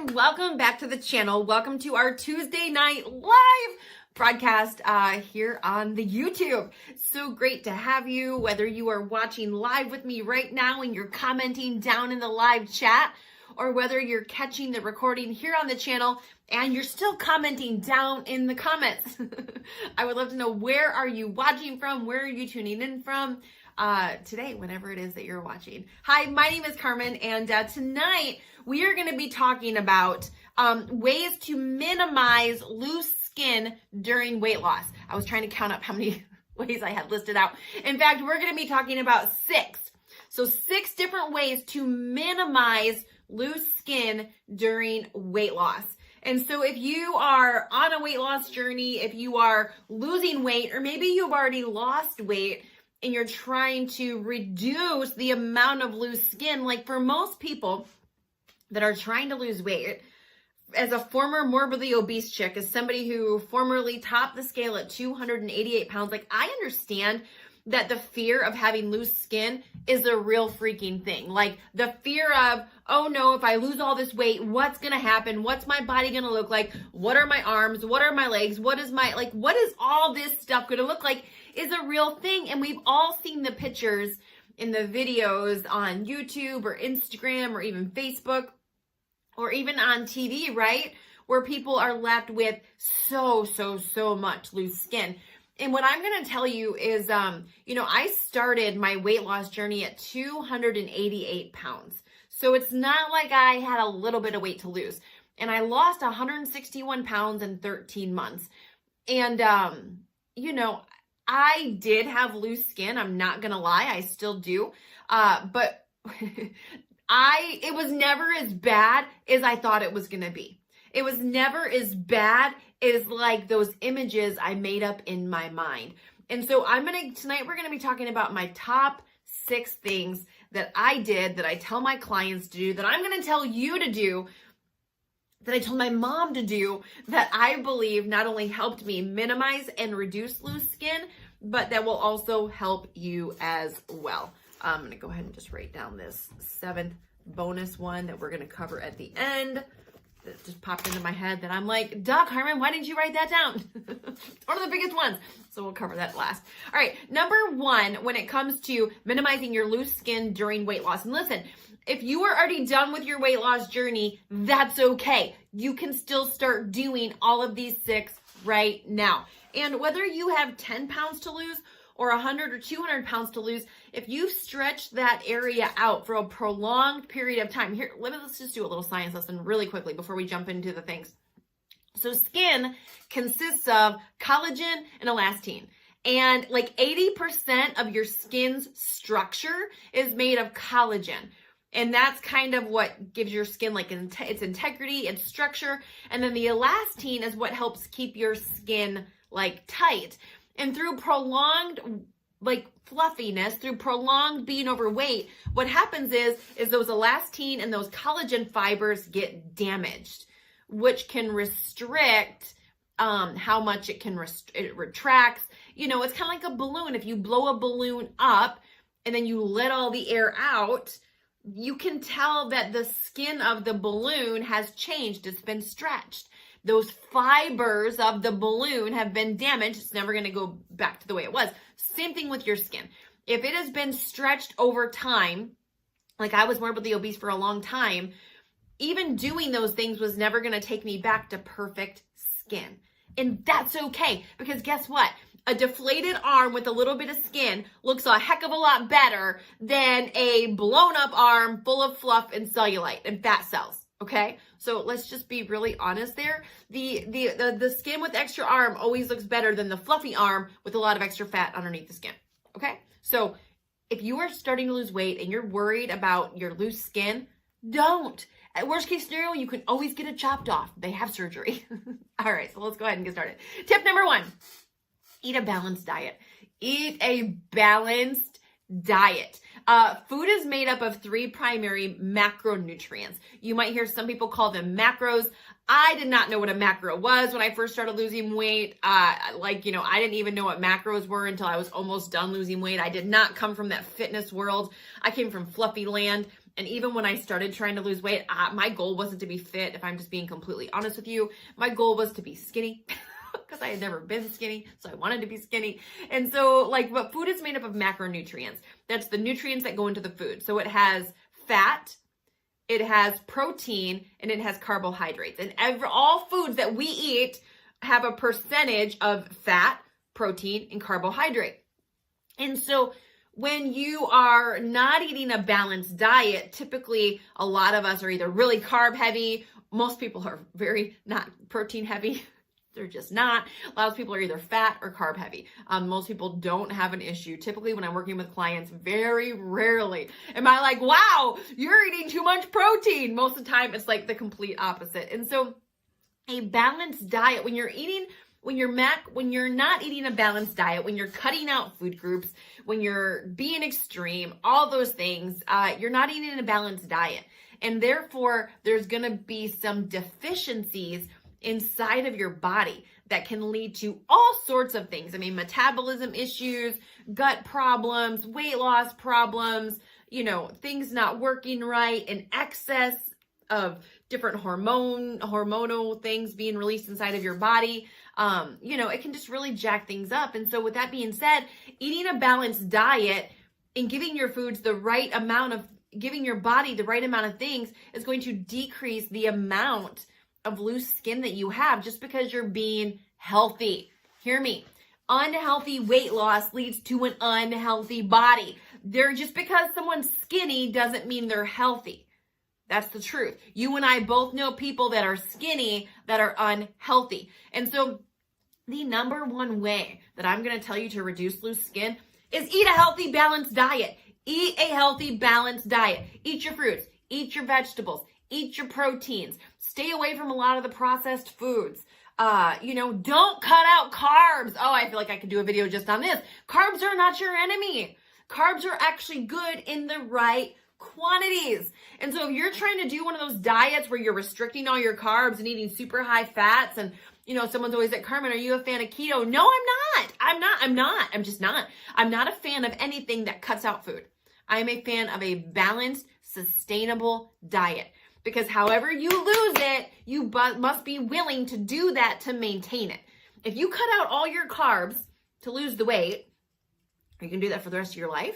and welcome back to the channel. Welcome to our Tuesday night live broadcast here on the YouTube. So great to have you, whether you are watching live with me right now and you're commenting down in the live chat, or whether you're catching the recording here on the channel and you're still commenting down in the comments. I would love to know, where are you watching from? Where are you tuning in from today, whenever it is that you're watching? Hi, my name is Carmen, and tonight we are going to be talking about ways to minimize loose skin during weight loss. I was trying to count up how many ways I had listed out. In fact, we're going to be talking about 6. So 6 different ways to minimize loose skin during weight loss. And so if you are on a weight loss journey, if you are losing weight, or maybe you've already lost weight and you're trying to reduce the amount of loose skin, like for most people that are trying to lose weight, as a former morbidly obese chick, as somebody who formerly topped the scale at 288 pounds, like I understand that the fear of having loose skin is a real freaking thing. Like the fear of, oh no, if I lose all this weight, what's gonna happen? What's my body gonna look like? What are my arms? What are my legs? What is all this stuff gonna look like is a real thing. And we've all seen the pictures in the videos on YouTube or Instagram or even Facebook or even on TV, right? Where people are left with so much loose skin. And what I'm going to tell you is, I started my weight loss journey at 288 pounds. So it's not like I had a little bit of weight to lose. And I lost 161 pounds in 13 months. And, I did have loose skin. I'm not going to lie. I still do. But it was never as bad as I thought it was going to be. It was never as bad as like those images I made up in my mind. And so tonight we're going to be talking about my top 6 things that I did, that I tell my clients to do, that I'm going to tell you to do, that I told my mom to do, that I believe not only helped me minimize and reduce loose skin, but that will also help you as well. I'm going to go ahead and just write down this 7th bonus one that we're going to cover at the end. That just popped into my head that I'm like, duh, Carmen, why didn't you write that down? It's one of the biggest ones. So we'll cover that last. All right. Number 1, when it comes to minimizing your loose skin during weight loss. And listen, if you are already done with your weight loss journey, that's okay. You can still start doing all of these 6 right now. And whether you have 10 pounds to lose or 100 or 200 pounds to lose, if you stretch that area out for a prolonged period of time, let's just do a little science lesson really quickly before we jump into the things. So skin consists of collagen and elastin. And like 80% of your skin's structure is made of collagen. And that's kind of what gives your skin like its integrity, its structure. And then the elastin is what helps keep your skin like tight. And through prolonged fluffiness, through prolonged being overweight, what happens is those elastin and those collagen fibers get damaged, which can restrict how much it retracts. It's kind of like a balloon. If you blow a balloon up and then you let all the air out, you can tell that the skin of the balloon has changed. It's been stretched. Those fibers of the balloon have been damaged. It's never going to go back to the way it was. Same thing with your skin. If it has been stretched over time, like I was morbidly obese for a long time, even doing those things was never going to take me back to perfect skin. And that's okay, because guess what? A deflated arm with a little bit of skin looks a heck of a lot better than a blown up arm full of fluff and cellulite and fat cells. Okay, so let's just be really honest there. The skin with extra arm always looks better than the fluffy arm with a lot of extra fat underneath the skin. Okay, so if you are starting to lose weight and you're worried about your loose skin, don't. At worst case scenario, you can always get it chopped off. They have surgery. All right, so let's go ahead and get started. Tip number 1, eat a balanced diet. Eat a balanced diet. Food is made up of 3 primary macronutrients. You might hear some people call them macros. I did not know what a macro was when I first started losing weight. I didn't even know what macros were until I was almost done losing weight. I did not come from that fitness world. I came from fluffy land. And even when I started trying to lose weight, my goal wasn't to be fit. If I'm just being completely honest with you, my goal was to be skinny because I had never been skinny. So I wanted to be skinny. And so but food is made up of macronutrients. That's the nutrients that go into the food. So it has fat, it has protein, and it has carbohydrates. And all foods that we eat have a percentage of fat, protein, and carbohydrate. And so when you are not eating a balanced diet, typically a lot of us are either really carb heavy. Most people are very not protein heavy. They're just not. A lot of people are either fat or carb heavy. Most people don't have an issue. Typically when I'm working with clients, very rarely am I like, wow, you're eating too much protein. Most of the time it's like the complete opposite. And so a balanced diet, when you're not eating a balanced diet, when you're cutting out food groups, when you're being extreme, all those things, you're not eating a balanced diet. And therefore there's going to be some deficiencies inside of your body that can lead to all sorts of things. I mean, metabolism issues, gut problems, weight loss problems, things not working right, and excess of different hormonal things being released inside of your body. It can just really jack things up. And so with that being said, eating a balanced diet and giving your foods giving your body the right amount of things is going to decrease the amount of loose skin that you have just because you're being healthy. Hear me. Unhealthy weight loss leads to an unhealthy body. Just because someone's skinny doesn't mean they're healthy. That's the truth. You and I both know people that are skinny that are unhealthy. And so the number one way that I'm going to tell you to reduce loose skin is eat a healthy, balanced diet. Eat a healthy, balanced diet. Eat your fruits. Eat your vegetables. Eat your proteins. Stay away from a lot of the processed foods. Don't cut out carbs. Oh, I feel like I could do a video just on this. Carbs are not your enemy. Carbs are actually good in the right quantities. And so if you're trying to do one of those diets where you're restricting all your carbs and eating super high fats and someone's always like, Carmen, are you a fan of keto? No, I'm just not. I'm not a fan of anything that cuts out food. I am a fan of a balanced, sustainable diet. Because however you lose it, you must be willing to do that to maintain it. If you cut out all your carbs to lose the weight, are you going to do that for the rest of your life?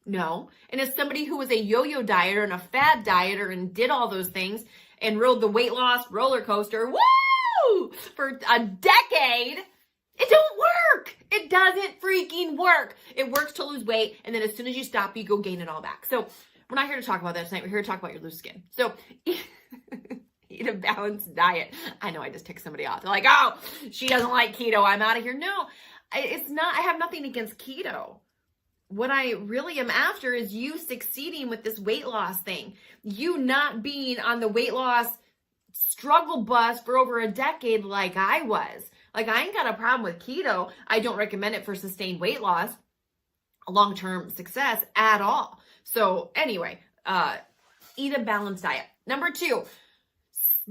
No. And as somebody who was a yo-yo dieter and a fad dieter and did all those things and rode the weight loss roller coaster, woo, for a decade, it don't work. It doesn't freaking work. It works to lose weight, and then as soon as you stop, you go gain it all back. So we're not here to talk about that tonight. We're here to talk about your loose skin. So eat a balanced diet. I know I just ticked somebody off. They're like, oh, she doesn't like keto. I'm out of here. No, it's not. I have nothing against keto. What I really am after is you succeeding with this weight loss thing. You not being on the weight loss struggle bus for over a decade like I was. Like, I ain't got a problem with keto. I don't recommend it for sustained weight loss, long-term success at all. So anyway, eat a balanced diet. Number 2,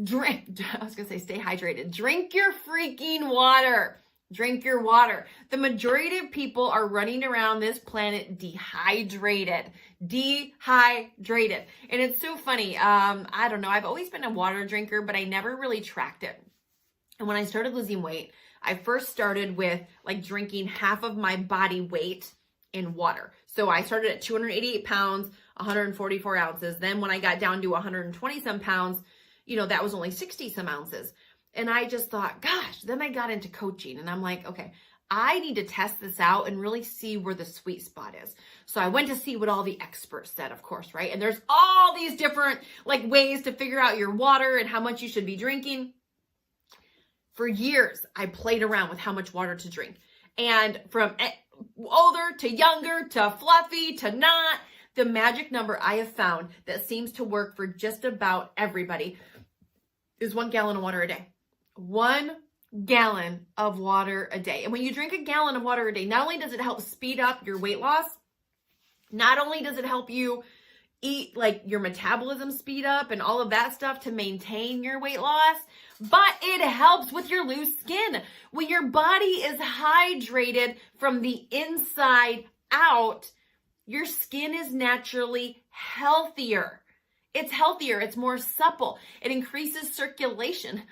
stay hydrated. Drink your freaking water. Drink your water. The majority of people are running around this planet dehydrated. And it's so funny. I don't know. I've always been a water drinker, but I never really tracked it. And when I started losing weight, I first started with drinking half of my body weight in water. So I started at 288 pounds, 144 ounces. Then when I got down to 120 some pounds, that was only 60 some ounces. And I just thought, gosh, then I got into coaching and I'm like, okay, I need to test this out and really see where the sweet spot is. So I went to see what all the experts said, of course, right? And there's all these different ways to figure out your water and how much you should be drinking. For years, I played around with how much water to drink. And from older to younger to fluffy to not, the magic number I have found that seems to work for just about everybody is 1 gallon of water a day. 1 gallon of water a day. And when you drink a gallon of water a day, not only does it help speed up your weight loss, not only does it help you eat your metabolism speed up and all of that stuff to maintain your weight loss, but it helps with your loose skin. When your body is hydrated from the inside out, your skin is naturally healthier. It's healthier. It's more supple. It increases circulation.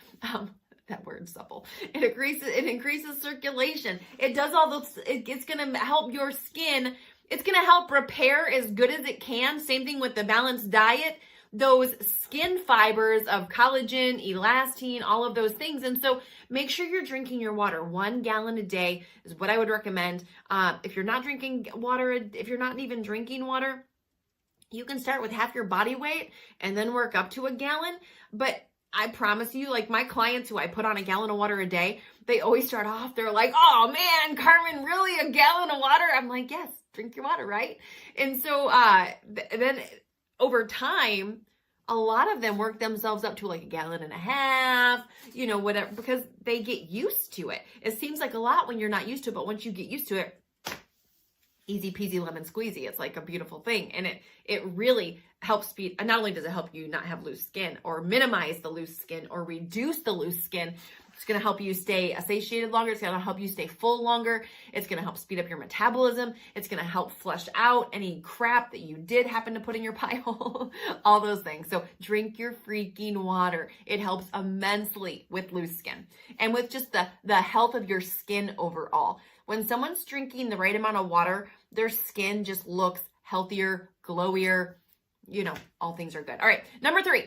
That word supple. It increases circulation. It does all those. It's going to help your skin. It's going to help repair as good as it can. Same thing with the balanced diet. Those skin fibers of collagen, elastin, all of those things. And so make sure you're drinking your water. 1 gallon a day is what I would recommend. If you're not drinking water, if you're not even drinking water, you can start with half your body weight and then work up to 1 gallon. But I promise you, like my clients who I put on 1 gallon of water a day, they always start off, they're like, oh man, Carmen, really 1 gallon of water? I'm like, yes, drink your water, right? And so then over time, a lot of them work themselves up to like 1.5 gallons, you know, whatever, because they get used to it. It seems like a lot when you're not used to it, but once you get used to it, easy peasy lemon squeezy. It's like a beautiful thing. And it really helps speed. And not only does it help you not have loose skin or minimize the loose skin or reduce the loose skin, it's going to help you stay satiated longer. It's going to help you stay full longer. It's going to help speed up your metabolism. It's going to help flush out any crap that you did happen to put in your pie hole, all those things. So drink your freaking water. It helps immensely with loose skin and with just the health of your skin overall. When someone's drinking the right amount of water, their skin just looks healthier, glowier, you know, all things are good. All right, number 3,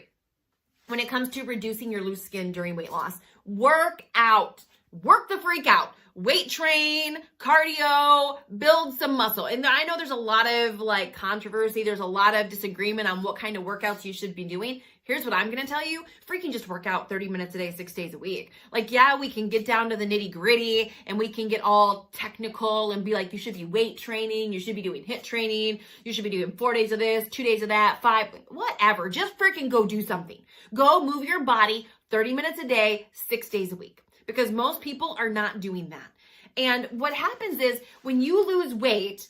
when it comes to reducing your loose skin during weight loss, work out. Work the freak out. Weight train, cardio, build some muscle. And I know there's a lot of like controversy. There's a lot of disagreement on what kind of workouts you should be doing. Here's what I'm going to tell you. Freaking just work out 30 minutes a day, 6 days a week. Like, yeah, we can get down to the nitty gritty and we can get all technical and be like, you should be weight training. You should be doing HIIT training. You should be doing 4 days of this, 2 days of that, 5, whatever. Just freaking go do something. Go move your body 30 minutes a day, 6 days a week. Because most people are not doing that. And what happens is when you lose weight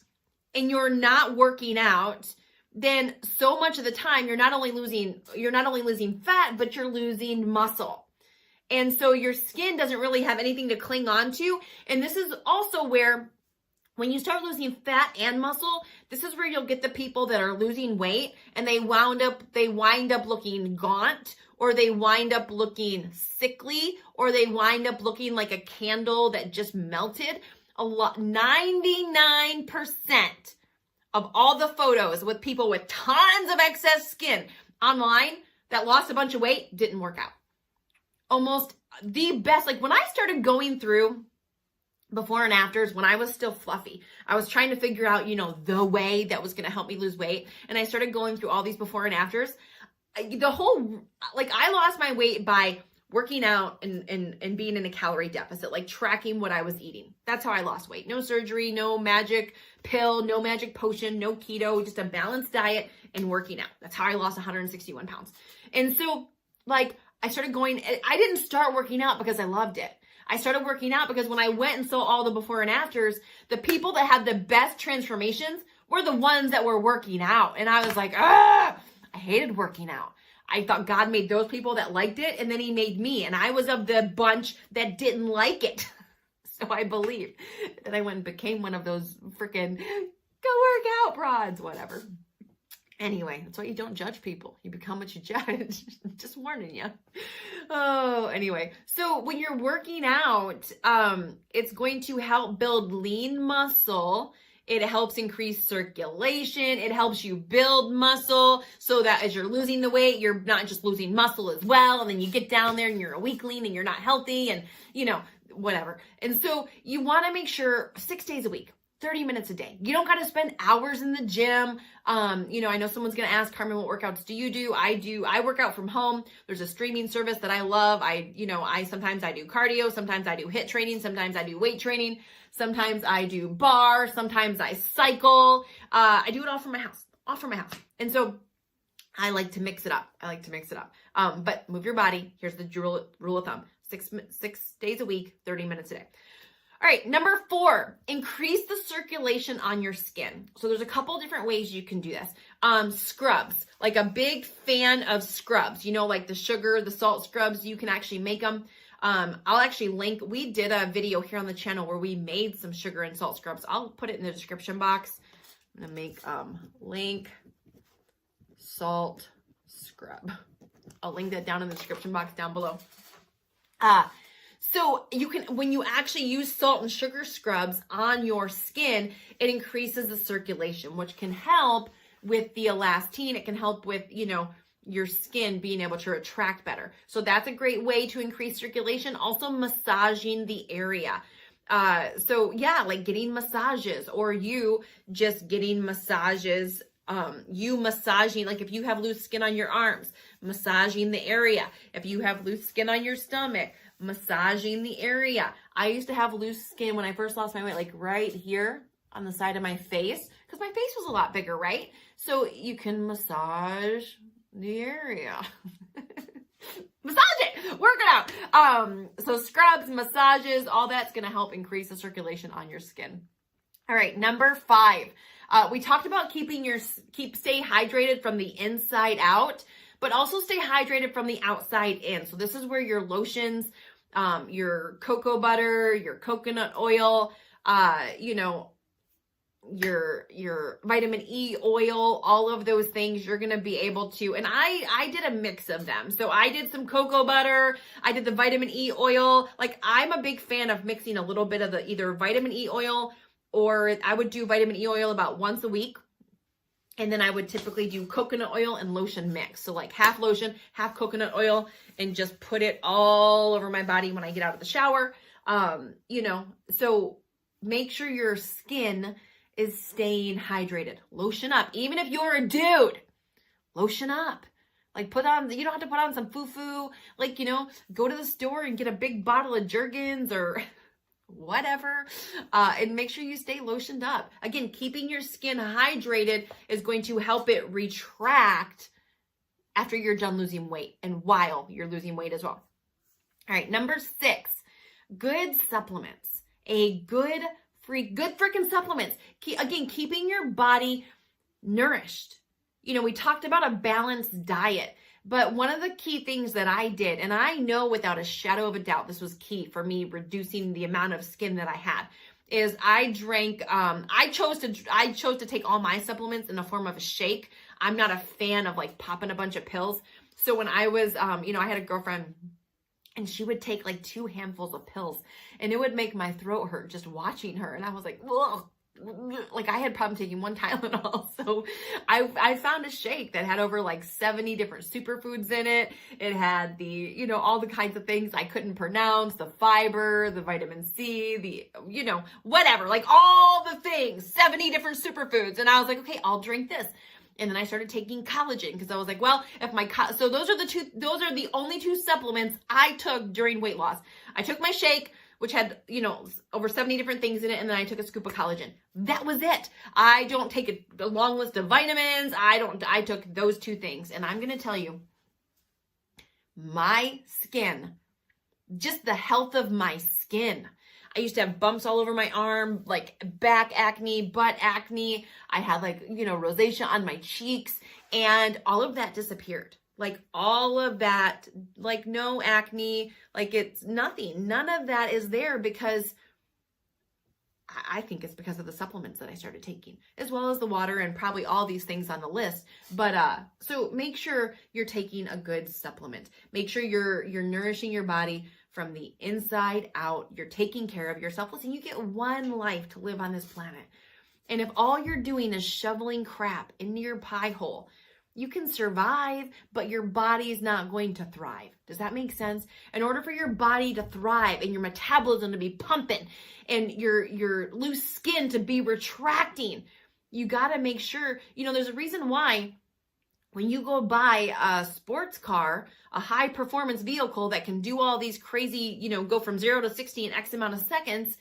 and you're not working out, then so much of the time you're not only losing fat, but you're losing muscle. And so your skin doesn't really have anything to cling on to. And this is also where when you start losing fat and muscle, this is where you'll get the people that are losing weight and they wind up looking gaunt, or they wind up looking sickly, or they wind up looking like a candle that just melted. 99% of all the photos with people with tons of excess skin online that lost a bunch of weight didn't work out. Almost the best, like when I started going through before and afters, when I was still fluffy, I was trying to figure out, you know, the way that was going to help me lose weight. And I started going through all these before and afters. I lost my weight by working out and being in a calorie deficit, like tracking what I was eating. That's how I lost weight. No surgery, no magic pill, no magic potion, no keto, just a balanced diet and working out. That's how I lost 161 pounds. And so like I started going, I didn't start working out because I loved it. I started working out because when I went and saw all the before and afters, the people that had the best transformations were the ones that were working out. And I was like, I hated working out. I thought God made those people that liked it, and then he made me, and I was of the bunch that didn't like it. So I believed that I went and became one of those freaking go work out broads, whatever. Anyway, that's why you don't judge people. You become what you judge. Just warning you. Oh, anyway. So when you're working out, it's going to help build lean muscle. It helps increase circulation. It helps you build muscle so that as you're losing the weight, you're not just losing muscle as well. And then you get down there and you're a weakling and you're not healthy and, you know, whatever. And so you want to make sure 6 days a week, 30 minutes a day. You don't got to spend hours in the gym. You know, I know someone's going to ask, Carmen, what workouts do you do? I work out from home. There's a streaming service that I love. Sometimes I do cardio. Sometimes I do HIIT training. Sometimes I do weight training. Sometimes I do bar. Sometimes I cycle. I do it all from my house. And so I like to mix it up. But move your body. Here's the rule of thumb. 6 days a week, 30 minutes a day. All right, number 4, increase the circulation on your skin. So there's a couple different ways you can do this. Scrubs, like a big fan of scrubs, you know, like the sugar, the salt scrubs, you can actually make them. I'll actually link, we did a video here on the channel where we made some sugar and salt scrubs. I'll put it in the description box. I'm gonna make link salt scrub. I'll link that down in the description box down below. So you can, when you actually use salt and sugar scrubs on your skin, it increases the circulation, which can help with the elastin. It can help with, you know, your skin being able to retract better. So that's a great way to increase circulation. Also massaging the area. So yeah, like getting massages, or you just getting massages, you massaging, like if you have loose skin on your arms, massaging the area. If you have loose skin on your stomach, massaging the area. I used to have loose skin when I first lost my weight, like right here on the side of my face, because my face was a lot bigger, right? So you can massage the area. Massage it, work it out. So scrubs, massages, all that's going to help increase the circulation on your skin. All right, number 5. We talked about stay hydrated from the inside out, but also stay hydrated from the outside in. So this is where your lotions, your cocoa butter, your coconut oil, you know, your vitamin E oil, all of those things you're going to be able to, and I did a mix of them. So I did some cocoa butter, I did the vitamin E oil. Like I'm a big fan of mixing a little bit of the either vitamin E oil, or I would do vitamin E oil about once a week. And then I would typically do coconut oil and lotion mix. So like half lotion, half coconut oil, and just put it all over my body when I get out of the shower. You know, so make sure your skin is staying hydrated. Lotion up. Even if you're a dude, lotion up. Like put on, you don't have to put on some foo-foo. Like, you know, go to the store and get a big bottle of Jergens or whatever, and make sure you stay lotioned up. Again, keeping your skin hydrated is going to help it retract after you're done losing weight and while you're losing weight as well. All right, number 6, good supplements. Good freaking supplements. Again, keeping your body nourished. You know, we talked about a balanced diet. But one of the key things that I did, and I know without a shadow of a doubt, this was key for me reducing the amount of skin that I had, is I drank, I chose to take all my supplements in the form of a shake. I'm not a fan of like popping a bunch of pills. So when I was, you know, I had a girlfriend and she would take like 2 handfuls of pills and it would make my throat hurt just watching her. And I was like, ugh. Like I had problem taking one Tylenol. So I found a shake that had over like 70 different superfoods in it. It had the, you know, all the kinds of things I couldn't pronounce, the fiber, the vitamin C, the, you know, whatever, like all the things, 70 different superfoods. And I was like, okay, I'll drink this. And then I started taking collagen because I was like, well, if my, so those are the only 2 supplements I took during weight loss. I took my shake, which had, you know, over 70 different things in it. And then I took a scoop of collagen. That was it. I don't take a long list of vitamins. I took those 2 things. And I'm going to tell you, my skin, just the health of my skin. I used to have bumps all over my arm, like back acne, butt acne. I had like, you know, rosacea on my cheeks, and all of that disappeared. Like all of that, like no acne, like it's nothing. None of that is there because I think it's because of the supplements that I started taking, as well as the water and probably all these things on the list. But so make sure you're taking a good supplement. Make sure you're nourishing your body from the inside out. You're taking care of yourself. Listen, you get one life to live on this planet. And if all you're doing is shoveling crap into your pie hole, you can survive, but your body's not going to thrive. Does that make sense? In order for your body to thrive and your metabolism to be pumping and your loose skin to be retracting, you got to make sure, you know, there's a reason why when you go buy a sports car, a high performance vehicle that can do all these crazy, you know, go from 0 to 60 in X amount of seconds,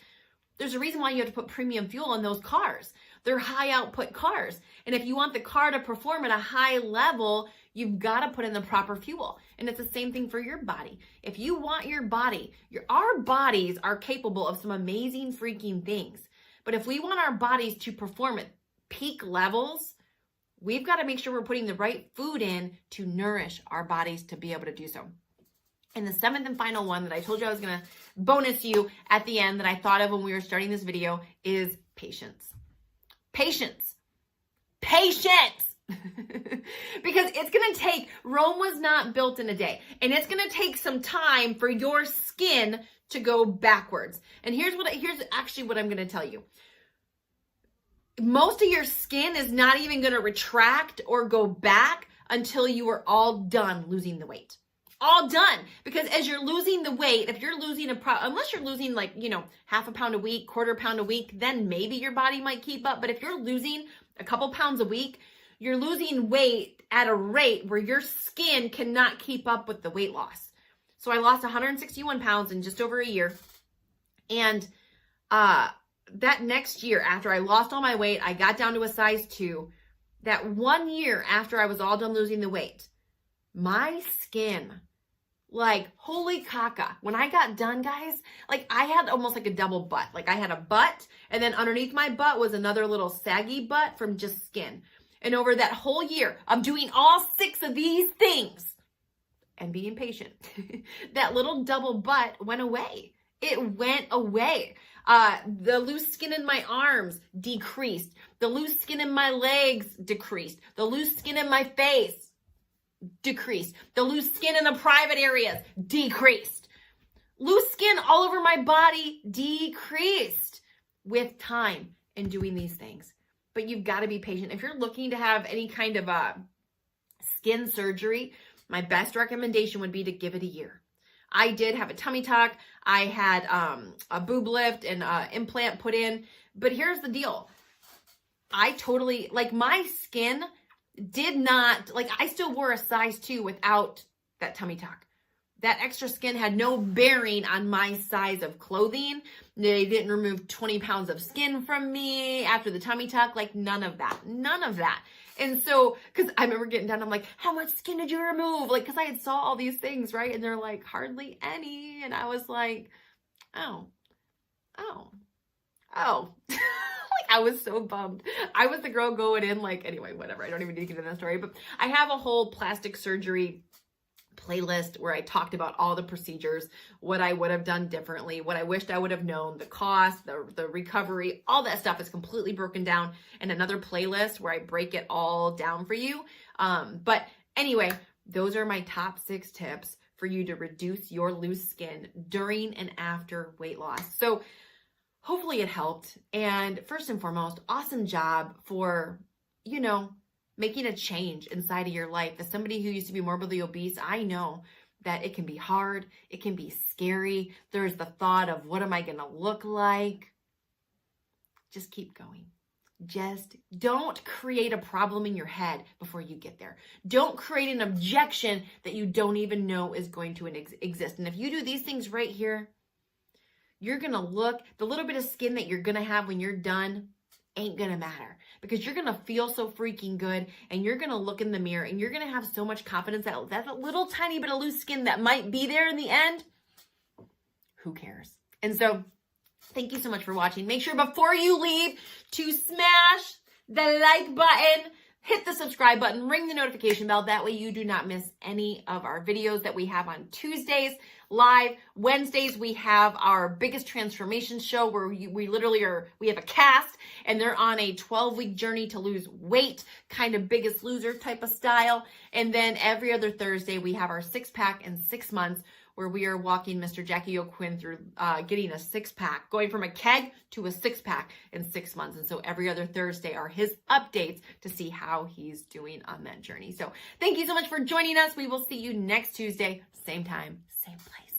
there's a reason why you have to put premium fuel in those cars. They're high output cars. And if you want the car to perform at a high level, you've got to put in the proper fuel. And it's the same thing for your body. If you want your body, our bodies are capable of some amazing freaking things. But if we want our bodies to perform at peak levels, we've got to make sure we're putting the right food in to nourish our bodies to be able to do so. And the 7th and final one that I told you I was going to bonus you at the end that I thought of when we were starting this video is patience. Patience. patience. Because it's going to take, Rome was not built in a day, and it's going to take some time for your skin to go backwards. And here's actually what I'm going to tell you. Most of your skin is not even going to retract or go back until you are all done losing the weight. All done. Because as you're losing the weight, if you're losing unless you're losing like, half a pound a week, quarter pound a week, then maybe your body might keep up. But if you're losing a couple pounds a week, you're losing weight at a rate where your skin cannot keep up with the weight loss. So I lost 161 pounds in just over a year. And that next year, after I lost all my weight, I got down to a size 2. That 1 year after I was all done losing the weight, my skin, like, holy caca. When I got done, guys, like, I had almost like a double butt. Like, I had a butt, and then underneath my butt was another little saggy butt from just skin. And over that whole year, I'm doing all 6 of these things and being patient. That little double butt went away. It went away. The loose skin in my arms decreased. The loose skin in my legs decreased. The loose skin in my face decreased. The loose skin in the private areas decreased. Loose skin all over my body decreased with time and doing these things. But you've got to be patient. If you're looking to have any kind of skin surgery, my best recommendation would be to give it a year. I did have a tummy tuck. I had a boob lift and implant put in. But here's the deal. I totally, like, my skin did not, like, I still wore a size 2 without that tummy tuck. That extra skin had no bearing on my size of clothing. They didn't remove 20 pounds of skin from me after the tummy tuck. Like, none of that. None of that. And so, because I remember getting done, I'm like, how much skin did you remove? Like, because I had saw all these things, right? And they're like, hardly any. And I was like, oh. Like, I was so bummed. I was the girl going in, like, anyway, whatever. I don't even need to get into that story. But I have a whole plastic surgery playlist where I talked about all the procedures, what I would have done differently, what I wished I would have known, the cost, the recovery, all that stuff is completely broken down in another playlist where I break it all down for you. But anyway, those are my top 6 tips for you to reduce your loose skin during and after weight loss. So hopefully it helped. And first and foremost, awesome job for, making a change inside of your life. As somebody who used to be morbidly obese, I know that it can be hard. It can be scary. There's the thought of, what am I going to look like? Just keep going. Just don't create a problem in your head before you get there. Don't create an objection that you don't even know is going to exist. And if you do these things right here, you're going to look, the little bit of skin that you're going to have when you're done ain't going to matter, because you're going to feel so freaking good, and you're going to look in the mirror and you're going to have so much confidence that that little tiny bit of loose skin that might be there in the end, who cares? And so thank you so much for watching. Make sure before you leave to smash the like button, hit the subscribe button, ring the notification bell. That way you do not miss any of our videos that we have on Tuesdays live. Wednesdays, we have our biggest transformation show where we have a cast and they're on a 12-week journey to lose weight, kind of Biggest Loser type of style. And then every other Thursday, we have our 6-pack in 6 months, where we are walking Mr. Jackie O'Quinn through getting a 6-pack, going from a keg to a 6-pack in 6 months. And so every other Thursday are his updates to see how he's doing on that journey. So thank you so much for joining us. We will see you next Tuesday, same time, same place.